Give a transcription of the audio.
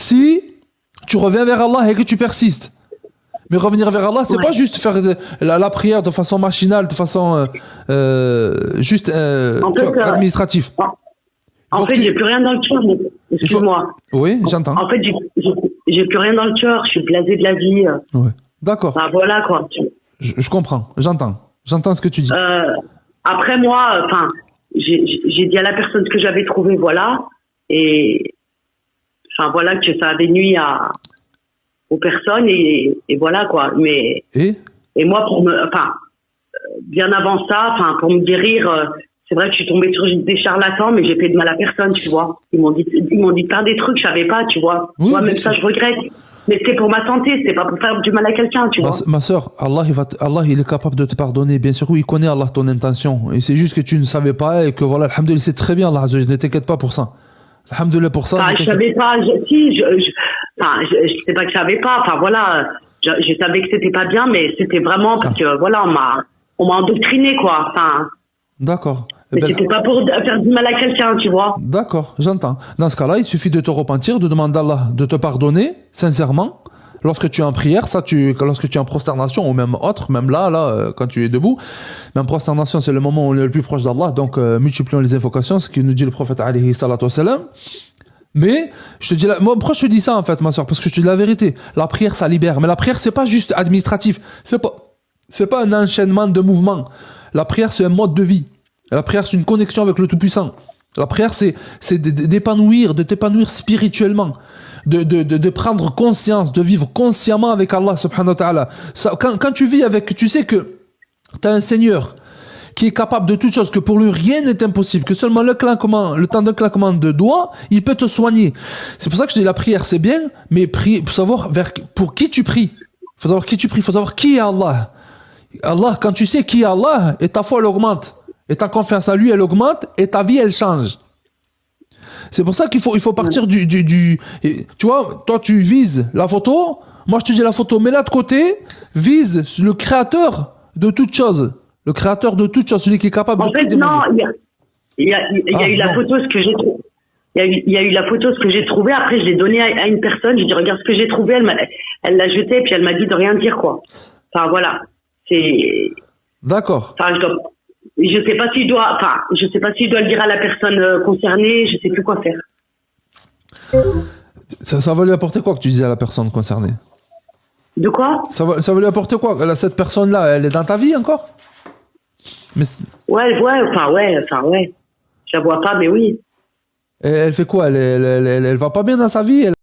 si tu reviens vers Allah et que tu persistes. Mais revenir vers Allah, c'est Ouais. pas juste faire la prière de façon machinale, de façon juste En tu fait, vois, administrative. en Faut fait, que tu- j'ai plus rien dans le cœur. Excuse-moi. Oui, j'entends. En fait, j'ai plus rien dans le cœur. Je suis blasée de la vie. Ouais. D'accord, Enfin, voilà, quoi. je comprends, j'entends ce que tu dis. Après, moi, enfin, j'ai dit à la personne ce que j'avais trouvé, voilà. Et, enfin, voilà, que ça avait nuit aux personnes. Et voilà, quoi. Et moi, bien avant ça, enfin, pour me guérir, c'est vrai que je suis tombée sur des charlatans, mais j'ai fait de mal à personne, tu vois. Ils m'ont dit de faire des trucs, je savais pas, tu vois. Oui, Moi, bien même ça, sûr. je regrette. Mais c'était pour ma santé, c'était pas pour faire du mal à quelqu'un, tu vois. Ma sœur, Allah, il est capable de te pardonner. Bien sûr, oui, il connaît Allah ton intention. Et c'est juste que tu ne savais pas et que voilà, alhamdoulilah, c'est très bien, Allah, ne t'inquiète pas pour ça. Alhamdoulilah pour ça. Enfin, je savais pas, je sais pas que je savais pas, enfin voilà, je savais que c'était pas bien, mais c'était vraiment parce que voilà, on m'a endoctriné, quoi. Enfin, D'accord. mais c'était pas pour faire du mal à quelqu'un, tu vois. D'accord, j'entends. Dans ce cas-là, il suffit de te repentir, de demander à Allah de te pardonner, sincèrement. Lorsque tu es en prière, lorsque tu es en prosternation, ou même autre, même là, quand tu es debout, même prosternation, c'est le moment où on est le plus proche d'Allah, donc multiplions les invocations, ce que nous dit le prophète alayhi salatu wassalam. Mais, je te dis, moi, pourquoi je te dis ça, en fait, ma soeur? Parce que je te dis la vérité. La prière, ça libère. Mais la prière, c'est pas juste administratif. C'est pas un enchaînement de mouvements. La prière, c'est un mode de vie. La prière, c'est une connexion avec le Tout-Puissant. La prière, c'est de t'épanouir spirituellement, de prendre conscience, de vivre consciemment avec Allah subhanahu wa ta'ala. Quand tu vis avec, tu sais que tu as un Seigneur qui est capable de toutes choses, que pour lui rien n'est impossible, que seulement le temps d'un claquement de doigts, il peut te soigner. C'est pour ça que je dis la prière, c'est bien, mais prier, pour savoir pour qui tu pries. Faut savoir qui tu pries, faut savoir qui est Allah. Allah, quand tu sais qui est Allah, et ta foi elle augmente. Et ta confiance à lui, elle augmente, et ta vie, elle change. C'est pour ça qu'il faut partir tu vois, toi, tu vises la photo. Moi, je te dis la photo, mets-la de côté. Vise le créateur de toutes choses. Le créateur de toutes choses, celui qui est capable de tout démontrer. Non, il y a eu la photo, ce que j'ai trouvé. Il y a eu la photo, ce que j'ai trouvé. Après, je l'ai donné à une personne. J'ai dit, regarde ce que j'ai trouvé. Elle l'a jeté, puis elle m'a dit de rien dire, quoi. Enfin, voilà. D'accord. Enfin, je sais pas si je dois le dire à la personne concernée, je sais plus quoi faire. Ça va lui apporter quoi que tu disais à la personne concernée? De quoi? Ça va lui apporter quoi? Cette personne-là, elle est dans ta vie encore? Ouais. Je la vois pas, mais oui. Elle fait quoi? Elle va pas bien dans sa vie?